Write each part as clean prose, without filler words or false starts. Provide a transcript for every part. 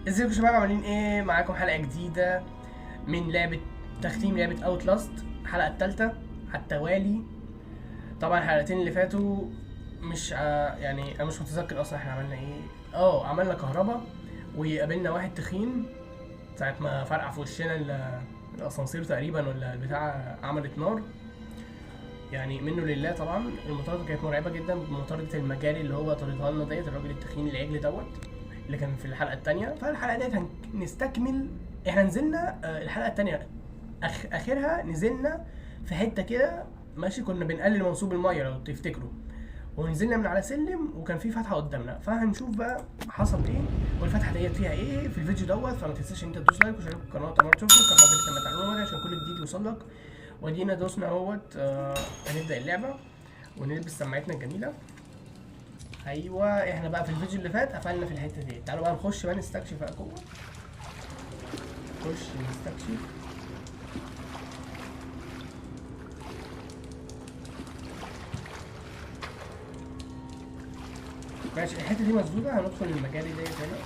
ازيكم يا شباب، عاملين ايه؟ معاكم حلقه جديده من لعبه تختيم لعبه اوتلاست، الحلقه الثالثه على التوالي. طبعا الحلقتين اللي فاتوا مش يعني انا مش متذكر اصلا احنا عملنا ايه. عملنا كهربا وقابلنا واحد تخين ساعه ما فرقع في وشنا الاسانسير تقريبا، ولا البتاع عملت نار. يعني منه لله. طبعا المطاردة كانت مرعبة جدا، بمطاردة المجاري اللي هو طاردها لنا ديت، الراجل التخين العجل دوت اللي كان في الحلقة التانية. فالحلقة ديت هنستكمل. احنا نزلنا الحلقة التانية اخرها نزلنا في حتة كده ماشي، كنا بنقلل منسوب المية لو تفتكروا، ونزلنا من على سلم وكان في فتحة قدامنا. فهنشوف بقى حصل ايه والفتحة ديت فيها ايه في الفيديو دوت. فما تنساش ان انت تدوس لايك وتشترك في القناة طبعا، تشوفوا القناة دي لما تعملوها عشان كل جديد يوصل لك. ودينا دوسنا اهوت. هنبدأ اللعبة ونلبس سماعتنا الجميلة. ايوه، احنا بقى في الفيديو اللي فات قفلنا في الحتة دي. تعالوا بقى نخش بقى نستكشف بقى جوه. نخش نستكشف. ماشي، الحتة دي مسدودة، هندخل المجاري ديت هنا.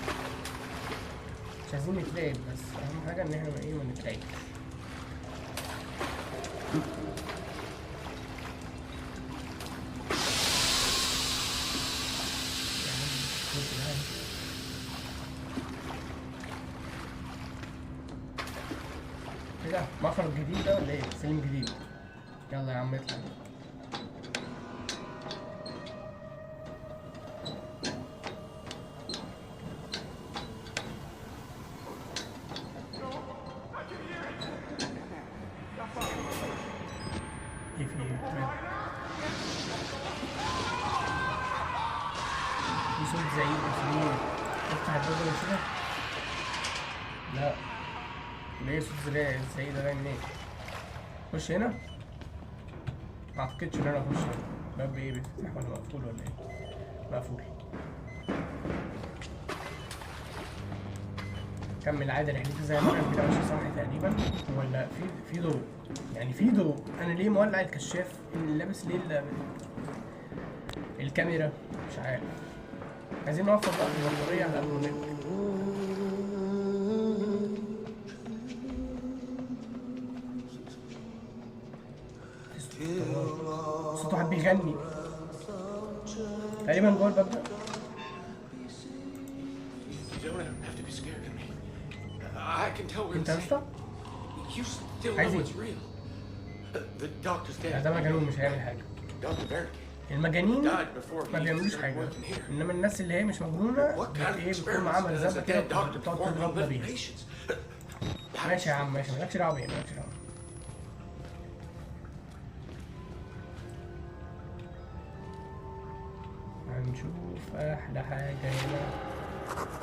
مش عايزين نتراقب، بس اهم حاجة ان احنا ما نتراقبش. ايه ده؟ مخرج جديد ده ولا ايه؟ سلم جديد. يلا يا عم اطلع. ايه في ايه؟ في صوت زعيق في. افتح الباب ولا كده؟ لا. ليه صوت زعيق ده جاي منين؟ خش هنا؟ ما اعتقدش ان انا اخش هنا. الباب ايه، بيتفتح ولا مقفول ولا ايه؟ مقفول. كمل عادي رحلتي زي ما انا كده، ماشي صح تقريبا. ولا في ضوء؟ يعني في ضوء. انا ليه مولع الكشاف؟ لابس ليه الكاميرا؟ مش عارف. عايزين نوفر بقى في البطارية على قد ما نقدر. صوت واحد بيغني تقريبا جوه الباب ده. انت يا اسطى عايز ايه؟ ده مجنون مش هيعمل حاجة. المجانين ما بيعملوش حاجة، انما الناس اللي هي مش مجنونة بتكون معاها مرزبة كده بتقعد تضربنا بيها. ماشي يا عم ماشي، مالكش دعوة بيا، مالكش دعوة. هنشوف احلى حاجة هنا.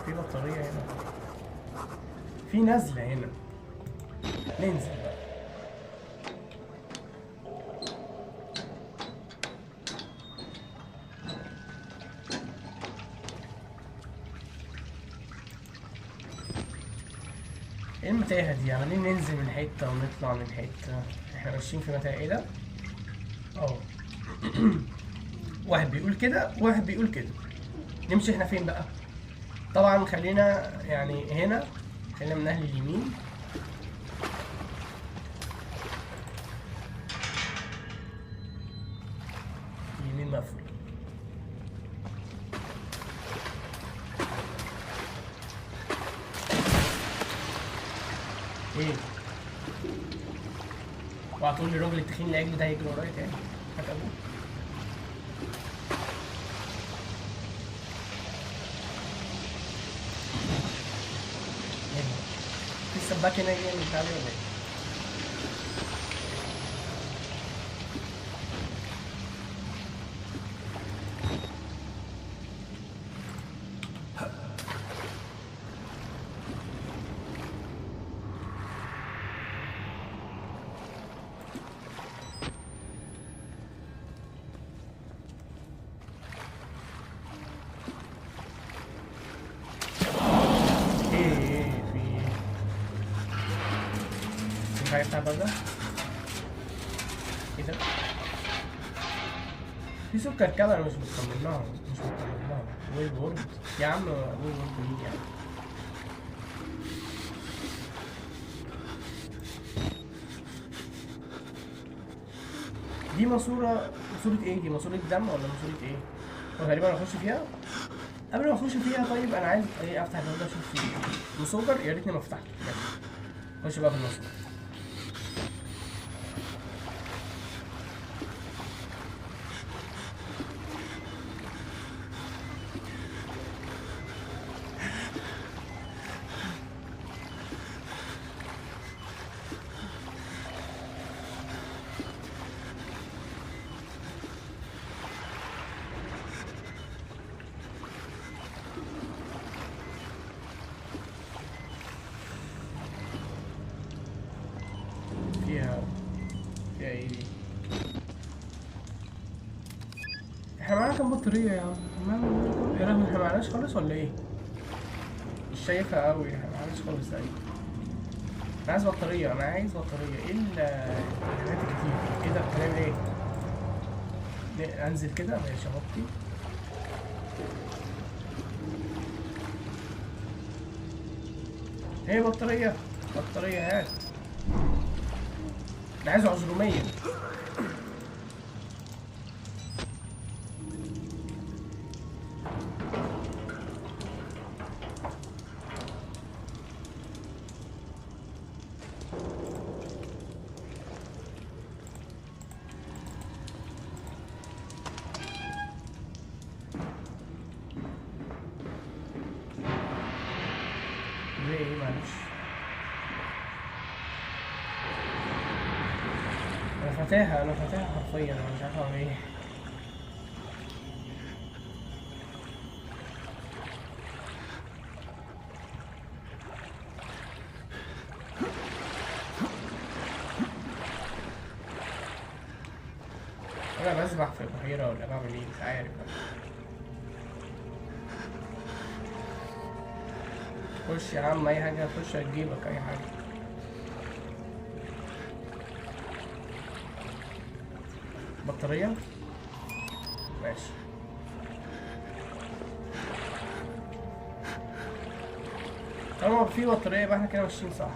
في بطارية هنا، في نزلة هنا. ننزل بقى. ايه المتاهة دي؟ عمالين ننزل من حتة ونطلع من حتة. احنا ماشيين في متاهة. ايه ده؟ اه. واحد بيقول كده وواحد بيقول كده. نمشي احنا فين بقى؟ طبعا خلينا يعني هنا، خلينا من اهل اليمين. اليمين مقفول. ايه؟ وهتقول لي الراجل التخين العجل ده هيجري ورايا تاني؟ هات ابوه. في السباك هنا جاي من تعالي ولا ايه؟ ايه في ايه؟ مش عارف بتاع الباب ده؟ ايه ده؟ في سوق كركبة انا مش مطمن لها، مش مطمن لها. ويل وورد يا عم، ويل وورد مين يعني؟ دي ماسورة. ماسورة ايه دي؟ ماسورة دم ولا ماسورة ايه؟ هو تقريبا اخش فيها. قبل ما اخش فيها طيب انا عايز ايه؟ افتح الباب ده اشوف فيه مسوجر. يا ريتني ما فتحته. ماشي خش بقى في الماسورة. فيها فيها ايه دي؟ احنا معانا كام بطارية يا عم؟ يا لهوي احنا معناش خالص ولا ايه؟ مش شايفها قوي. احنا معناش خالص تقريبا. انا عايز بطارية. انا عايز بطارية. ايه الحاجات الكتير؟ ايه ده؟ هنعمل ايه؟ انزل كده ماشي اغطي. ايه بطارية؟ بطارية هات. انا عايز عزرومية. ليه ايه؟ معلش انا فاتحها حرفيا. انا مش عارف اعمل ايه. انا بسبح في البحيرة ولا بعمل ايه؟ مش عارف. خش يا عم اي حاجة تخش هتجيبك اي حاجة. بطارية ماشي. طالما في بطارية يبقى احنا كده ماشيين صح.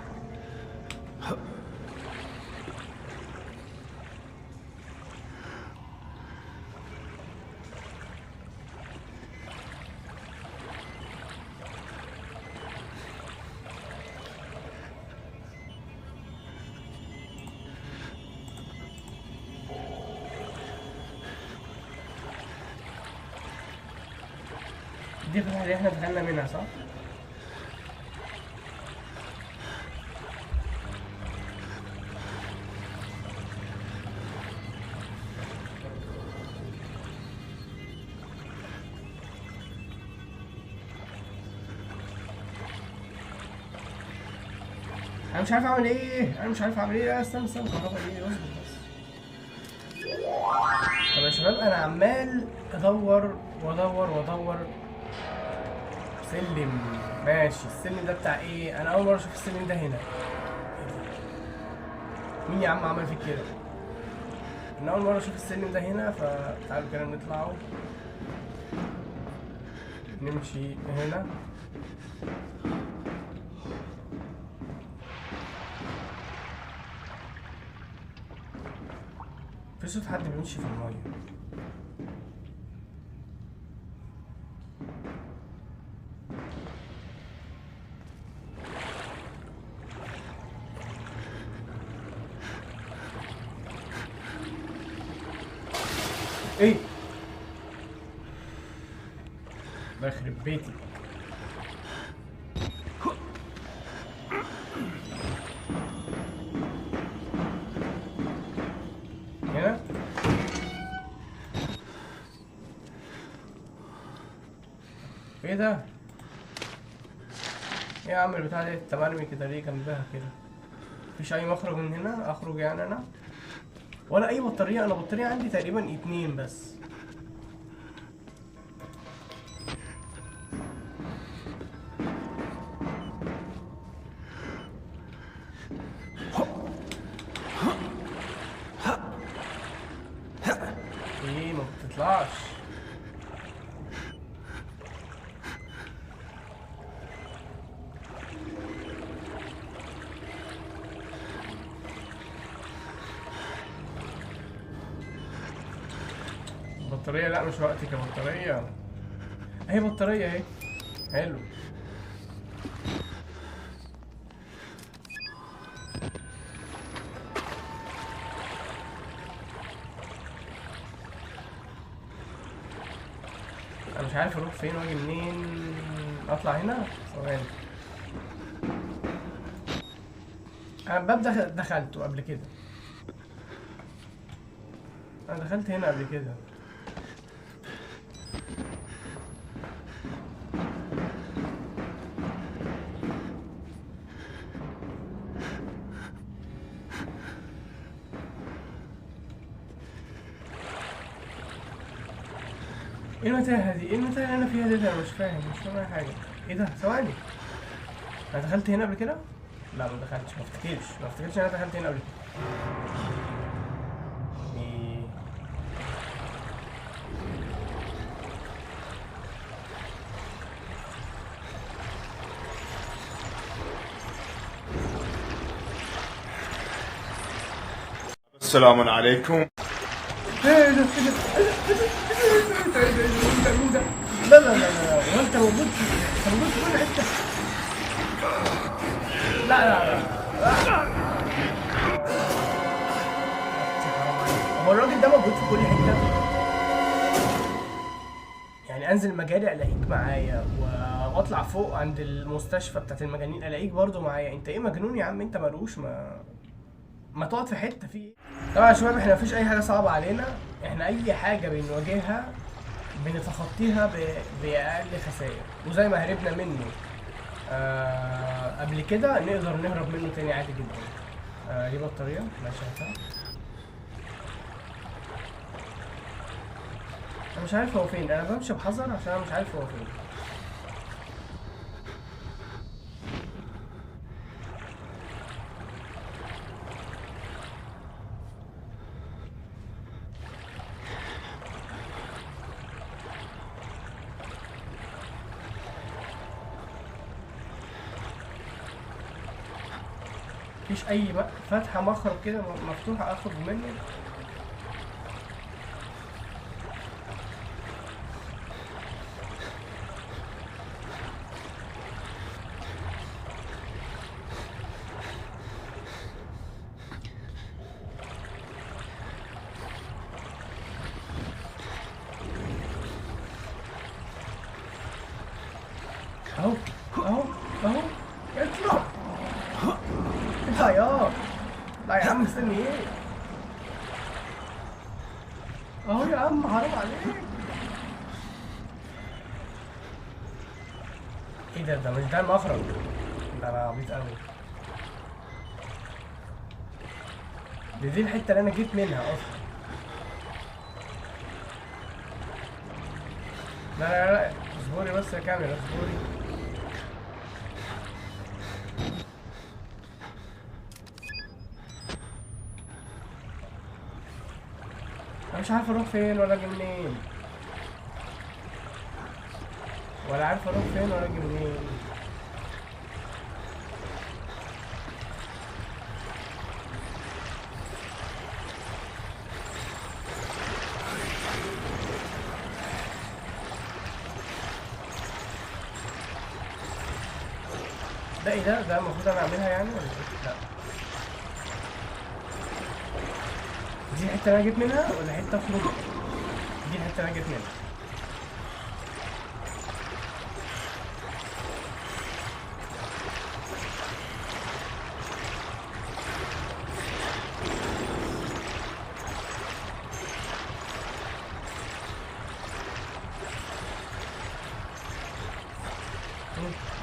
دي الفتحة اللي احنا دخلنا منها صح؟ انا مش عارف اعمل ايه. استنى الكهرباء ايه؟ اصبر بس. طب يا شباب انا عمال ادور وادور. سلم ماشي. السلم ده بتاع ايه؟ انا اول مره اشوف السلم ده هنا. مين يا عم عمل فيك كده؟ انا اول مره اشوف السلم ده هنا. فتعالوا كده نطلعوا نمشي هنا. في صوت حد بيمشي في الميه. ايه؟ الله يخرب بيتي. هنا ايه ده؟ ايه يا عم البتاعة دي تمرمي كده ليه جنبها كده؟ مفيش اي مخرج من هنا اخرج يعني انا؟ ولا اي بطارية؟ انا بطارية عندي تقريبا 2 بس. ايه ما بتطلعش؟ بطارية؟ لا مش وقتي كبطارية. اهي بطارية اهي. حلو. انا مش عارف اروح فين واجي منين. اطلع هنا ثواني. انا الباب دخلته قبل كده. انا دخلت هنا قبل كده. ايه المتاهة دي؟ ايه المتاهة اللي انا فيها دي؟ انا مش فاهم اي حاجة. ايه ده؟ ثواني. انا دخلت هنا قبل كده؟ لا ما دخلتش، ما افتكرش انا دخلت هنا قبل كده. إيه. السلام عليكم. ايه ده؟ مين ده؟ لا لا لا لا، هو انت موجود في كل حتة. لا لا لا. هو الراجل ده موجود في كل حتة؟ يعني انزل مجاري الاقيك معايا واطلع فوق عند المستشفى بتاعت المجانين الاقيك برضو معايا. انت ايه مجنون يا عم؟ انت ملوش ما تقعد في حته في ايه؟ طبعا يا شباب احنا مفيش اي حاجه صعبه علينا. احنا اي حاجه بنواجهها بنتخطيها باقل خسائر، وزي ما هربنا منه قبل كده نقدر نهرب منه تاني عادي جدا. دي بطاريه ماشي هاتها. انا مش عارف هو فين. انا بمشي بحذر عشان انا مش عارف هو فين. مفيش اي فتحه مخرج كده مفتوحه اخرج منه. اهو اهو اهو. اطلع اطلع يا. لا يا عم مستني ايه؟ اهو يا عم حرام عليك. ايه ده مش ده المخرج. ده انا عبيط قوي. دي الحته اللي انا جيت منها اصلا. لا لا لا اصبري بس يا كاميرا اصبري. انا مش عارف اروح فين ولا اجي منين، ولا عارف اروح فين ولا اجي منين. ده ايه ده المفروض انا اعملها يعني ولا ايه؟ لا دي الحته اللي انا جيت منها ولا حته اخرج؟ دي الحته اللي انا جيت منها.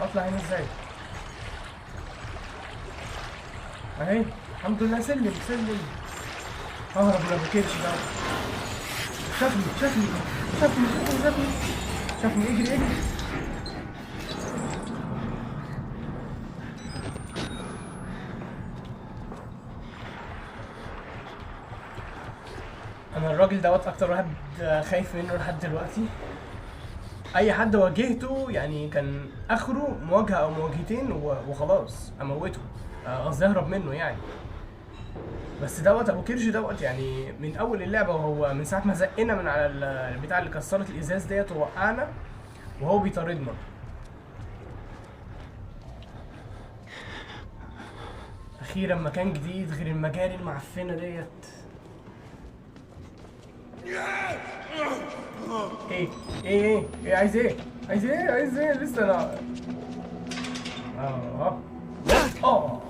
اطلع هنا ازاي؟ اهي الحمد لله. سلم اهرب ما بكيتش ده. شافني اجري. انا الراجل دوت اكتر واحد خايف منه لحد دلوقتي. اي حد واجهته يعني كان اخره مواجهه او مواجهتين وخلاص اموته. قصدي اهرب منه يعني. بس دوت ابو كرش دوت يعني من اول اللعبه، وهو من ساعه ما زقنا من على البتاع اللي كسرت الازاز ديت ووقعنا وهو بيطاردنا. اخيرا مكان جديد غير المجاري المعفنه ديت. ايه عايز ايه؟ عايز ايه لسه انا. اه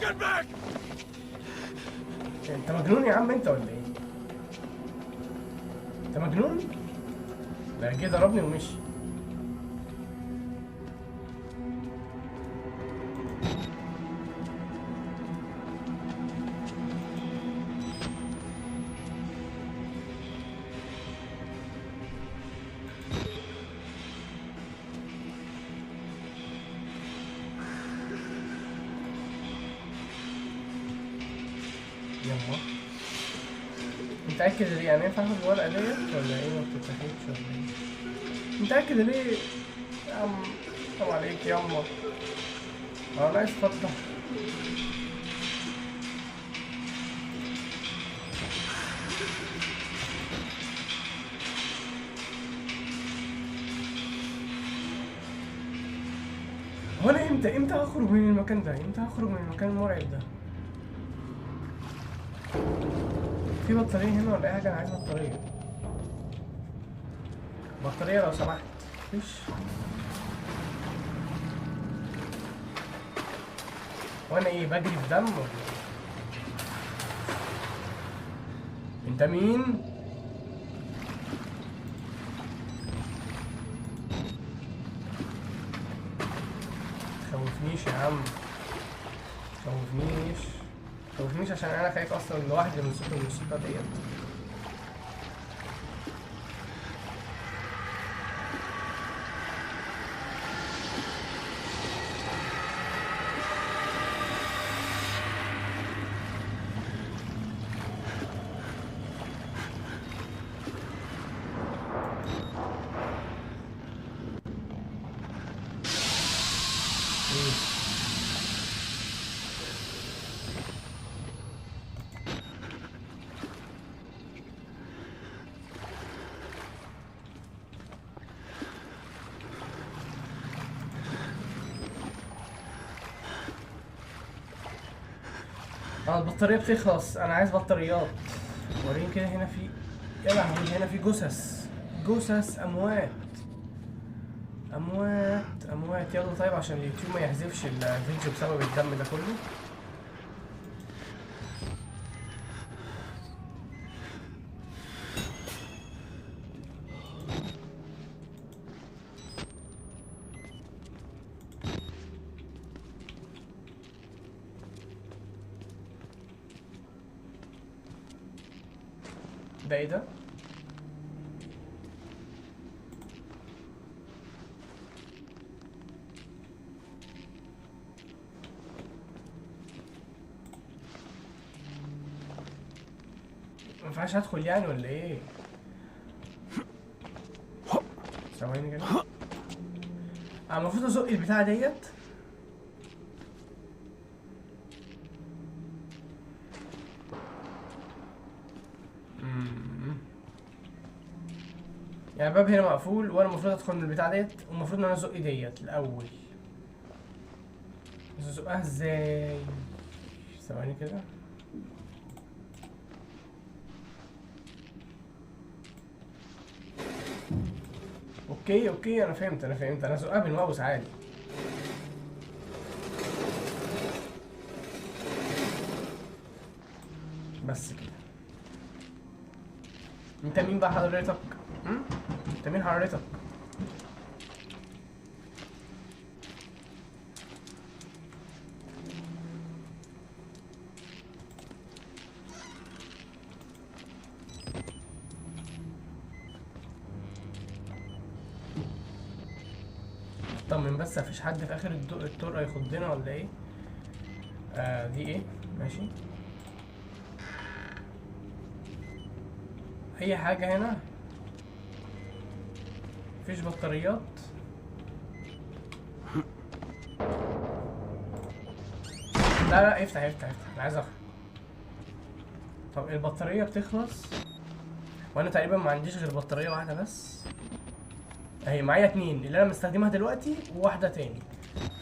انت مجنون يا عم انت ولا ايه؟ انت مجنون؟ ده جه ضربني ومشي. يلا متأكد ليه؟ يعني ينفع اخد الورقة ديت ولا ايه؟ ما بتتاخدش ولا ايه؟ متأكد ليه؟ يا عم طب عليك ياما. انا عايز اتفضل. هو انا امتى هخرج من المكان ده؟ امتى هخرج من المكان المرعب ده؟ في بطارية هنا ولا اي حاجة؟ انا عايز بطارية. بطارية لو سمحت. مفيش. وانا ايه بجري في دم ولا ايه؟ انت مين؟ تخوفنيش يا عم، تخوفنيش عشان انا خايف اصلا لوحدي من صوت الموسيقى ديت. البطارية بتخلص، انا عايز بطاريات. وريني كده هنا في، يا لهوي هنا في جثث اموات. يلا طيب عشان اليوتيوب ما يحذفش الفيديو بسبب الدم ده كله. ده ايه ده؟ مينفعش ادخل يعني ولا ايه؟ ثواني كده. انا المفروض ازق البتاعة ديت. يعني الباب هنا مقفول وانا المفروض ادخل من البتاع ديت، والمفروض ان انا ازق ديت الاول. بس ازقها ازاي؟ ثواني كده. اوكي انا فهمت انا ازقها بالماوس عادي. بس كده. انت مين بقى حضرتك؟ انت مين حضرتك؟ طمن بس مفيش حد في اخر الطرق هيخضنا ولا ايه؟ دي ايه؟ ماشي. اي حاجة هنا؟ مفيش بطاريات؟ لا افتح انا عايز اخرج. طب البطارية بتخلص وانا تقريبا ما عنديش غير بطارية واحدة بس. اهي معايا 2 اللي انا مستخدمها دلوقتي وواحدة تاني،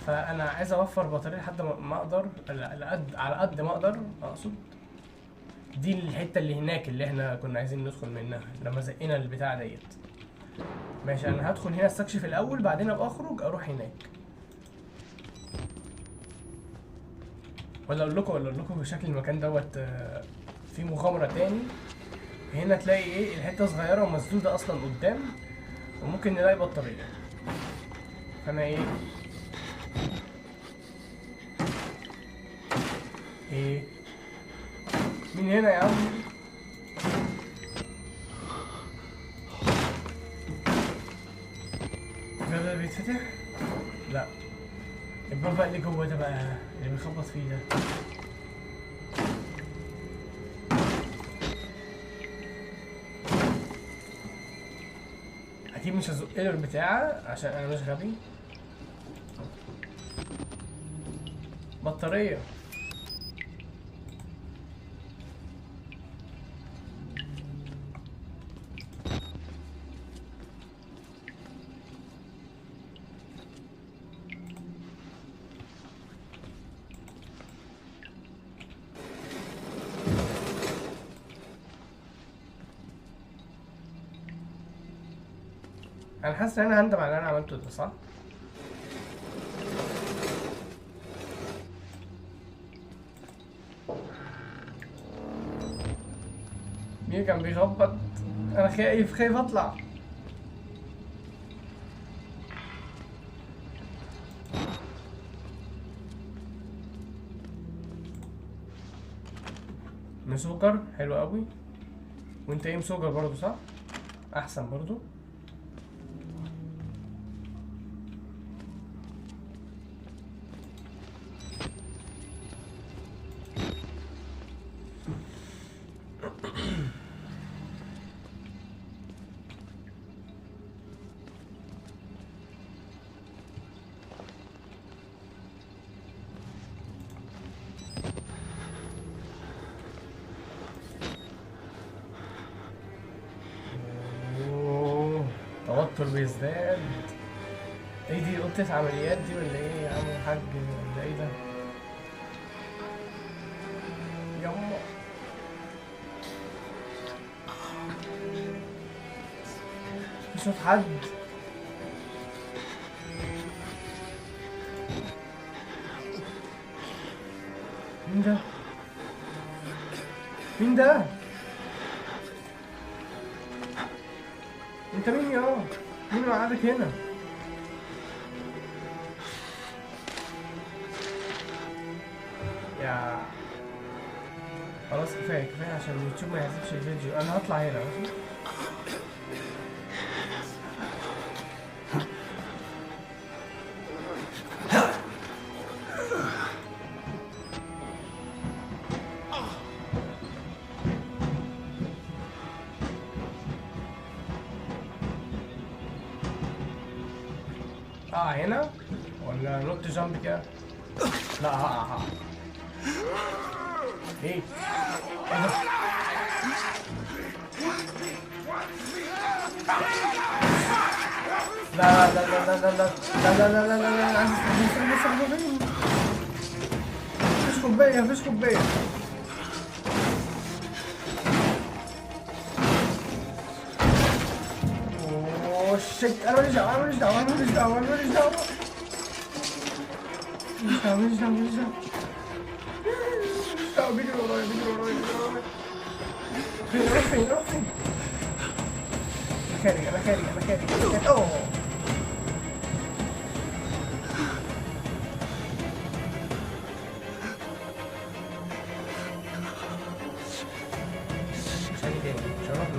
فانا عايز اوفر بطارية لحد ما اقدر، على قد ما اقدر اقصد. دي الحتة اللي هناك اللي احنا كنا عايزين ندخل منها لما زقنا البتاع ديت. ماشي، انا هدخل هنا استكشف الاول، بعدين ابقى اخرج اروح هناك. ولا اقول لكم شكل المكان دوت في مغامرة تاني. هنا تلاقي ايه الحتة صغيرة ومسدودة اصلا قدام، وممكن نلاقي بطارية. فانا ايه مين هنا يا عم؟ الباب ده بيتفتح؟ لا، الباب بقى اللي جوه ده بقى اللي بيخبط فيه ده. اكيد مش هزق له البتاعة عشان انا مش غبي. بطارية. انا حاسس ان انا هندم على اللي انا عملته ده، صح؟ مين كان بيخبط؟ انا خايف اطلع. مسوكر حلو قوي. وانت ايه مسوكر برضو صح؟ احسن برضو. توتر بيزداد. ايه دي اوضة عمليات دي ولا ايه يا عم الحاج ولا ايه ده؟ يما في صوت حد. مين ده؟ مين ده؟ انت مين يا؟ مين مقعدك هنا؟ يا خلاص كفايه عشان اليوتيوب ما يحذفش الفيديو. انا هطلع هنا ماشي. هنا ولا نوت جامب كده؟ لا ها ايه ده؟ لا لا لا لا لا لا لا لا لا لا لا لا مفيش كوباية مفيش كوباية. اوه شيت، انا ماليش دعوة ماليش دعوة ماليش دعوة ماليش دعوة ماليش دعوة ماليش دعوة. بيجري ورايا بيجري ورايا بيجري ورايا. فين روح فين؟ انا خارج. اوه مش هاجي تاني،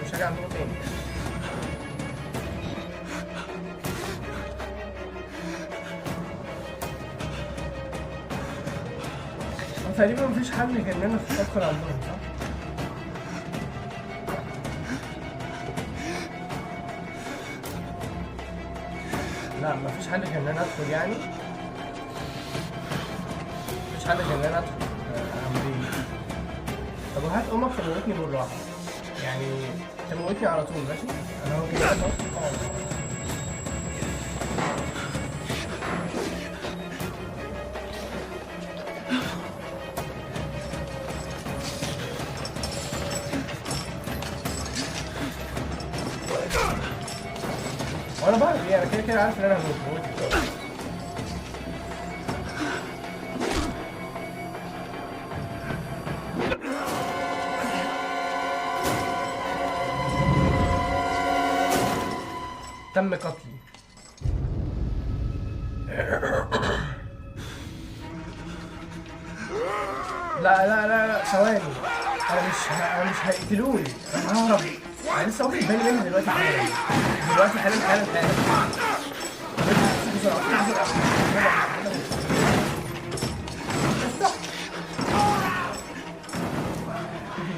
مش هاجي عندكم تاني. تقريبا مفيش حل غير ان انا ادخل عندهم صح؟ لا مفيش حل غير ان انا ادخل يعني. مفيش حل غير ان انا ادخل اعمل ايه؟ طب وهات امك تموتني بالراحه، يعني تموتني على طول. ماشي انا هو كده وانا بعرف ايه، انا كده كده عارف ان انا هموت. تم قتلي. لا لا لا لا ثواني، انا مش هيقتلوني، انا ههرب. انا لسه واخد بالي منه دلوقتي حالا، دلوقتي حالا. بسرعة.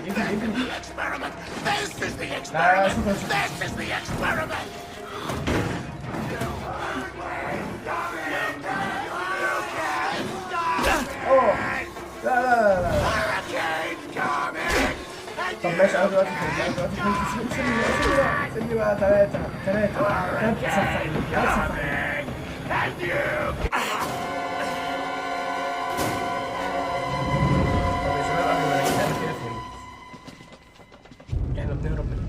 اجري. لا شكرا. اوه لا. طب ماشي انا دلوقتي سيبني بقى. ثلاثة سفاحين. طب يا شباب قبل ما نعيد انا كده فهمت احنا بنهرب منه.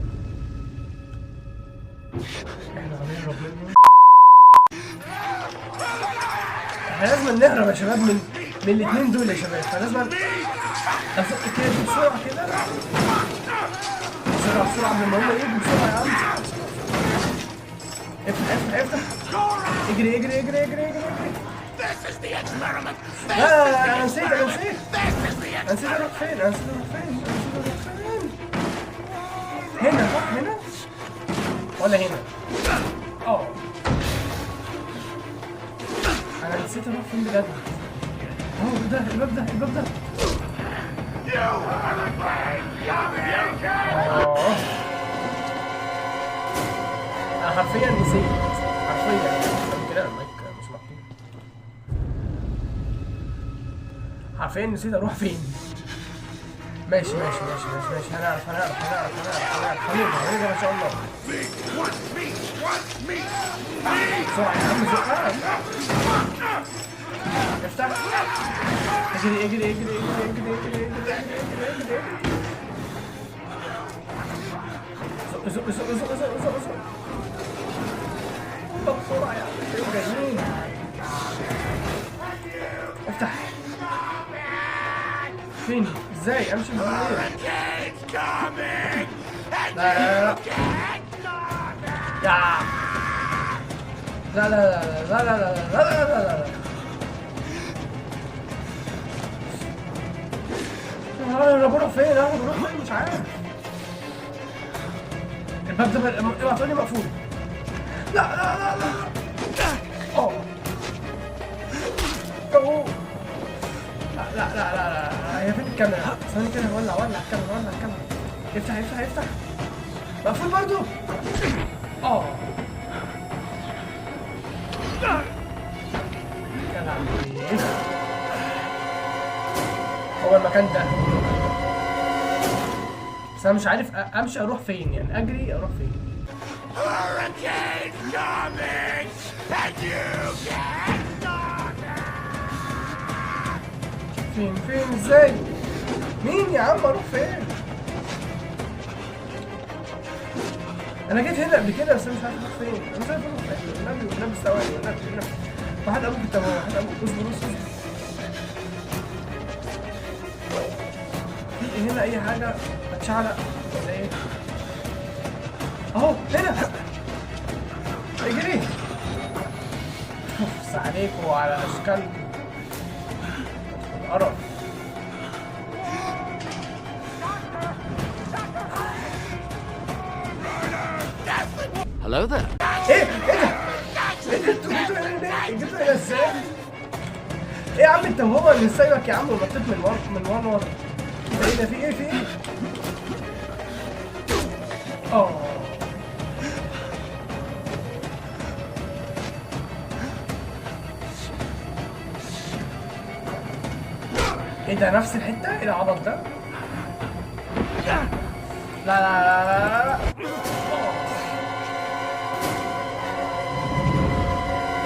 احنا لازم نهرب يا شباب من الاثنين دول يا شباب، فلازم ازق كده بسرعة كده. بسرعة قبل ما هم يجوا بسرعة يا عم. افتح. اجري. لا انا نسيت اروح فين. هنا صح، هنا ولا هنا؟ اه انا نسيت اروح فين بجد. ده الباب ده. انا حرفيا نسيت، كده المايك مش مكتوب. حرفيا نسيت اروح فين. ماشي هنعرف هنرجع ان شاء الله. بسرعة يا عم زقها. افتح. اجري. زق. بسرعة يا عم جايين. افتح. فين؟ ازاي امشي من هنا؟ لا انا بروح فين؟ مش عارف. الباب ده اوعى تقول لي مقفول. لا لا هي فين الكاميرا؟ ثانية كده ولع الكاميرا. افتح. مقفول برضو. يا لهوي. هو المكان ده بس انا مش عارف امشي اروح فين، يعني اجري اروح فين. فين ازاي؟ مين يا عم اروح فين؟ انا جيت هنا قبل كده بس انا مش عارف اروح فين. انا مش عارف اروح فين. النبي ثواني. واحد ابوك التمام. اصبر. في هنا اي حاجه اتشعلق ولا ايه؟ اهو هنا. اجري. بص عليكوا وعلى اشكالكم القرف. Hello there. ايه انتوا جيتوا هنا ازاي؟ ايه يا عم انت وهو اللي سايبك يا عم ونطيت من ورا. ايه ده؟ في ايه؟ ايه ده؟ نفس الحته؟ ايه العبط ده؟ لا لا لا لا لا.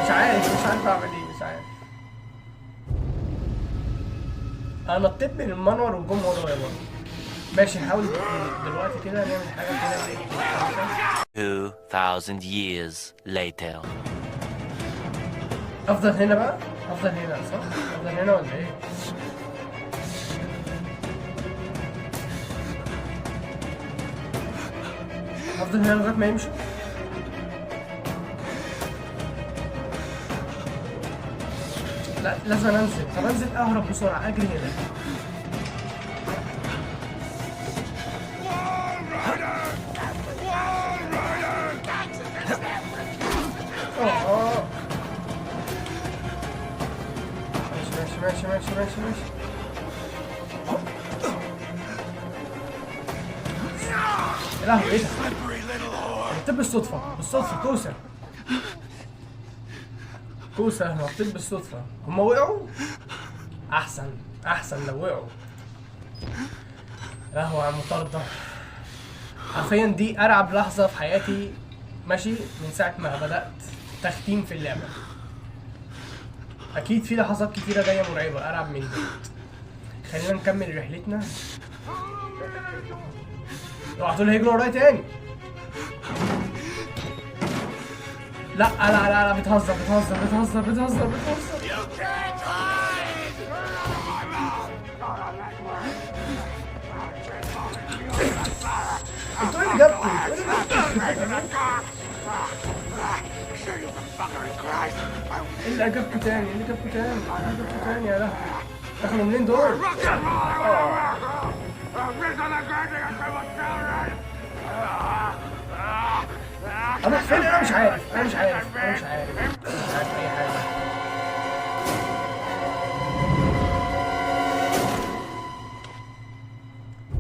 مش عارف اعمل ايه، مش عارف. انا نطيت من المنور وجم ورايا برضه. ماشي نحاول دلوقتي كده نعمل حاجه كده. 2000 years later. افضل هنا بقى، افضل هنا صح؟ افضل هنا ولا ايه؟ افضل هنا لغايه ما يمشوا. لا لازم انزل، طب انزل اهرب بسرعه، اجري هنا. ماشي ماشي ماشي ماشي. يا لهوي ايه ده؟ نطيت بالصدفة كوسة نطيت بالصدفة. هما وقعوا؟ أحسن لو وقعوا. لهوي على المطاردة. حرفيا دي أرعب لحظة في حياتي ماشي من ساعة ما بدأت تختيم في اللعبة. أكيد في لحظات كتيرة جاية مرعبة أرعب من دي. خلينا نكمل رحلتنا. اوعى تقول هيجروا ورايا تاني. لا لا لا لا بتهزر. انتوا ايه اللي جابكم؟ اللي جابكم تاني يا لهوي. دخلوا منين دول؟ اروح فين؟ انا مش عارف اي حاجه.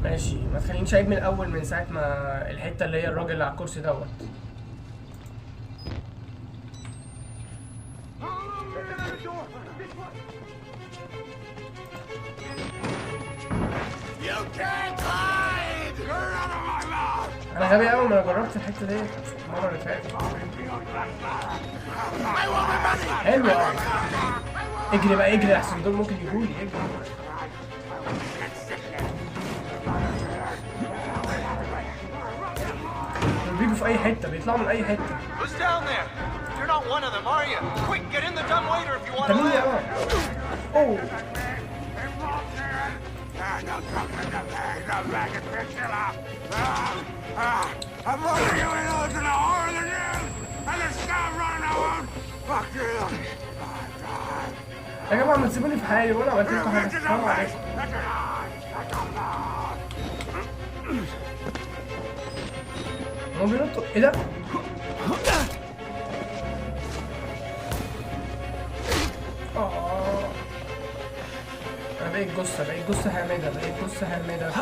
ماشي ما تخلينيش اعيد من الاول من ساعه ما الحته اللي هي الراجل اللي على الكرسي دوت. انا غبي قوي، ما انا جربت الحته دي المره اللي فاتت. حلو قوي. اجري بقى اجري احسن دول ممكن يجولي. اجري دول بيجوا في اي حته، بيطلعوا من اي حته. انت مين يا اوه I'm running you into the heart of the news and then stop running around. Fuck you. يا جماعة ما تسيبوني في حالي وانا عملت لكم حاجة. السلام عليكم. هما بينطوا ايه ده؟ انا بقيت جثة هامدة.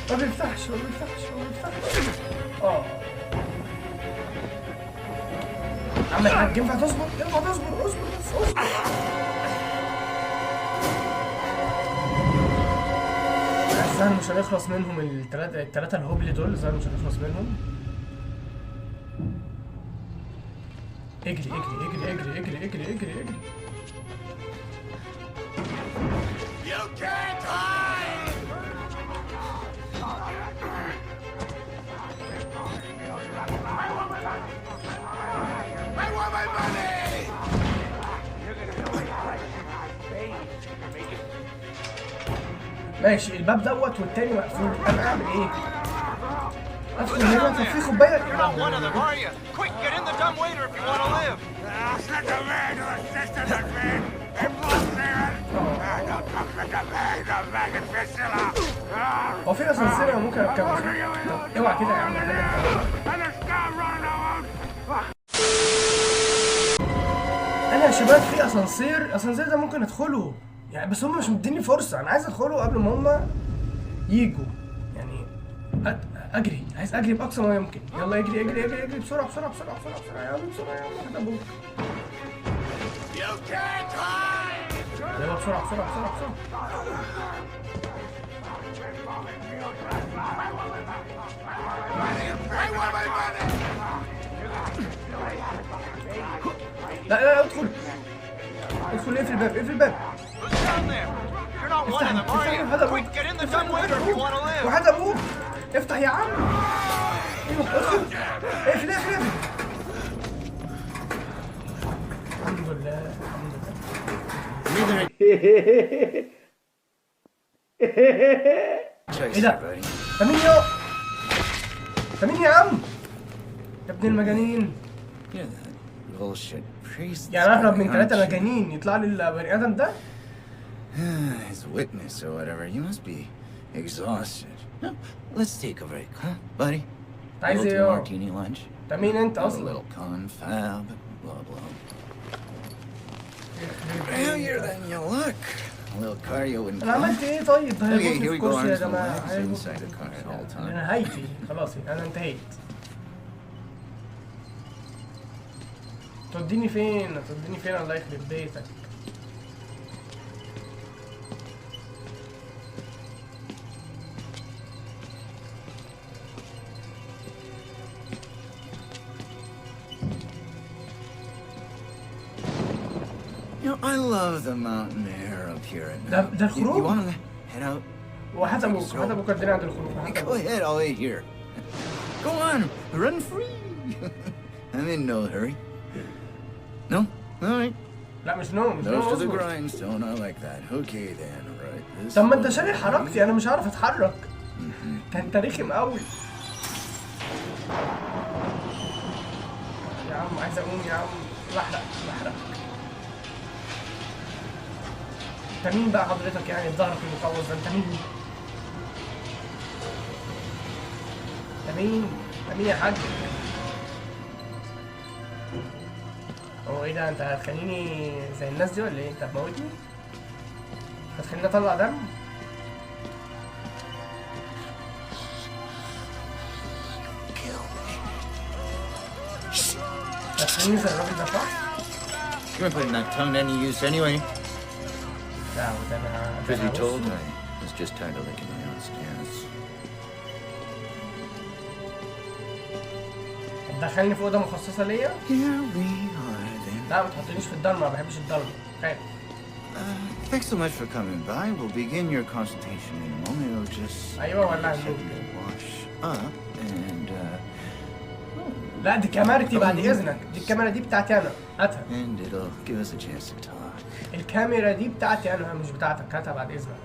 ما بيفتحش. عم الحاج ينفع تصبر اصبر. الزهر مش هنخلص منهم التلاتة الهبل دول. الزهر مش هنخلص منهم. اجري. You can't hide! I want my money! ماشي الباب دوت والتاني مقفول. انا اعمل ايه؟ ادخل هنا. طب في كوبايه. هو في اسانسير ممكن اركبه؟ اوعى كده يا عم. انا يا شباب في اسانسير ده ممكن ادخله يعني، بس هم مش مديني فرصه. انا عايز ادخله قبل ما هم يجوا يعني. عايز اجري باقصى ما يمكن. يلا اجري بسرعه. يلا بسرعه. يلا بسرعة بسرعة بسرعة بسرعة. لا لا لا ادخل ادخل، اقفل الباب اقفل الباب. افتح هذا ابوك، وهذا ابوك، افتح يا عم. ايوه ادخل، اقفل اقفل اقفل. الحمد لله الحمد لله. ايه ده؟ ده مين يا؟ ده مين يا عم؟ يا ابن المجانين. يعني اهرب من 3 مجانين يطلع لي البني ادم ده؟ His witness or whatever. You must be exhausted. No, let's take a break, huh, buddy? عايز Little ايه؟ martini lunch. ده مين انت A اصلا؟ little confab. Blah blah. Heavier than you look. A little cardio and. انا عملت ايه طيب؟ ده Okay, هيبص here في we go. الكرسي يا Arms and جماعه. legs هيبص inside في the car at all الكرسي. times. نهايتي خلاص انا انتهيت. توديني فين؟ توديني فين؟ الله يخرب بيتك. You know, I love the mountain air up here at ده night. ده You الخروج؟ want to head out? وحتى ابوك اداني عند الخروج. Go ahead, I'll wait here. Go on, run free. I'm in no hurry. No? All right. لا مش نوم مش نوم Nose to the اصبر. grindstone, I like that. Okay then, right. This طب ما انت شاري حركتي، انا مش عارف اتحرك. كان تاريخي قوي. يا عم عايز اقوم يا عم. بحرق بحرق. انت مين بقى حضرتك يعني بظهرك المقوس ده؟ انت مين؟ انت مين؟ انت مين يا حاج؟ هو ايه ده؟ انت هتخليني زي الناس دي ولا ايه؟ انت هتموتني؟ هتخليني اطلع دم؟ هتخليني زي الراجل ده صح؟ You weren't putting that tongue to any use anyway. لا وده انا Truth be told, I was just tired of licking my own stance. دخلني في اوضه مخصصه ليا؟ Here we are then. لا ما تحطنيش في الضلمه، ما بحبش الضلمه، خايف. Thanks so much for coming by. We'll begin your consultation in a moment. It'll just ايوه ولا take a wash up and لا دي كاميرتي بعد اذنك، دي الكاميرا دي بتاعتي انا، هاتها. and it'll give us a chance to talk. الكاميرا دي بتاعتي انا مش بتاعتك، هاتها بعد اذنك.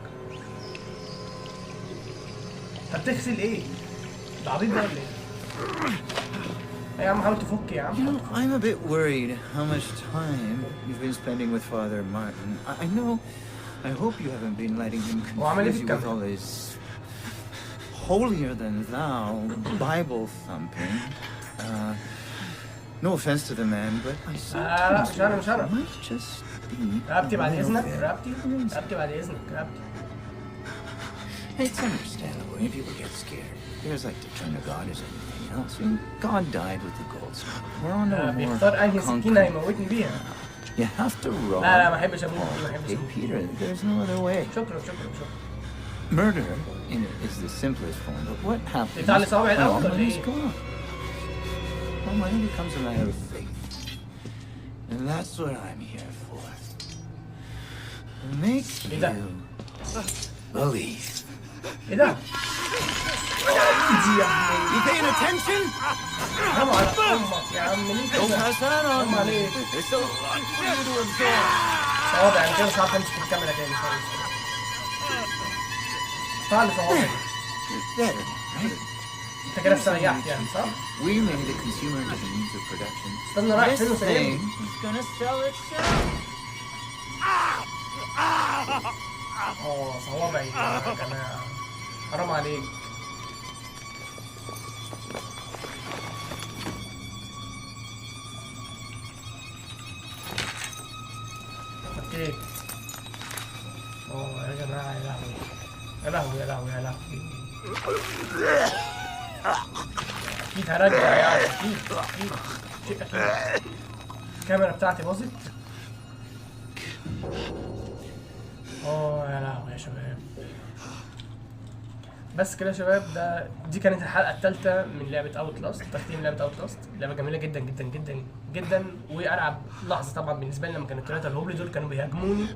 طب تغسل ايه؟ ده عبيط ده ولا ايه؟ يا عم حاول تفك يا You عم. know, I'm a bit worried how much time you've been spending with Father Martin. I know. I hope you haven't been letting him confuse you with all his holier than thou Bible thumping. No offense to the man, but I sometimes مش أنا مش أنا. might just be رقبتي بعد a little اذنك، bit رقبتي crazy. رقبتي بعد اذنك، رقبتي. It's understandable when people get scared. There's like to turn to God as anything else. I mean, God died with the gold standard. We're on to a more بيختار انهي سكينه concrete. هيموتني بيها. You have to rob. لا لا ما بحبش اموت، ما بحبش Hey, اموت. Peter, there's no other way. شكرا شكرا شكرا. Murder is the simplest form, but what happens بتاع لي صوابع when all الأول ولا money's إيه؟ gone? Well, money becomes a matter of faith. And that's what I'm here for. Make إيه ده؟ you believe. ايه ده؟ ايدي يا عم. You paying attention? حرام على امك يا عم ليه Don't كده؟ pass that on. حرام عليك. There's still a lot for you to absorb. صوابع انا كده مش عارف امسك الكاميرا تاني خالص. طلع لي صوابعي. You're better, right? انت كده استريحت يعني صح؟ We made a consumer into the means of production. استنى رايح This فين thing وسايبني؟ is gonna sell itself. صوابعي يا جماعة حرام عليك. اوكي. يا جماعة يا لهوي يا لهوي يا لهوي يا لهوي. اكيد هرجع يعني اكيد اكيد شيء اكيد. الكاميرا بتاعتي باظت. يا لهوي يا شباب. بس كده يا شباب، دي كانت الحلقه الثالثه من لعبه اوتلاست، تختيم لعبه اوتلاست. لعبه جميله جدا جدا جدا جدا، والعب لحظه طبعا بالنسبه لي لما كانوا الثلاثه الهوبلي دول كانوا بيهاجموني،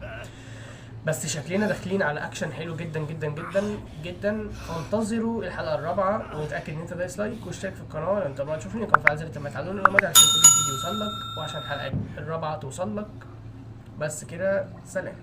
بس شكلنا داخلين على اكشن حلو جدا جدا جدا جدا. فانتظروا الحلقه الرابعه، وتاكد ان انت دايس لايك واشترك في القناه لو انت ما تشوفني، وكان فعل زر التنبيهات على الأمر عشان كل جديد يوصل لك، وعشان الحلقه الرابعه توصل لك. بس كده، سلام.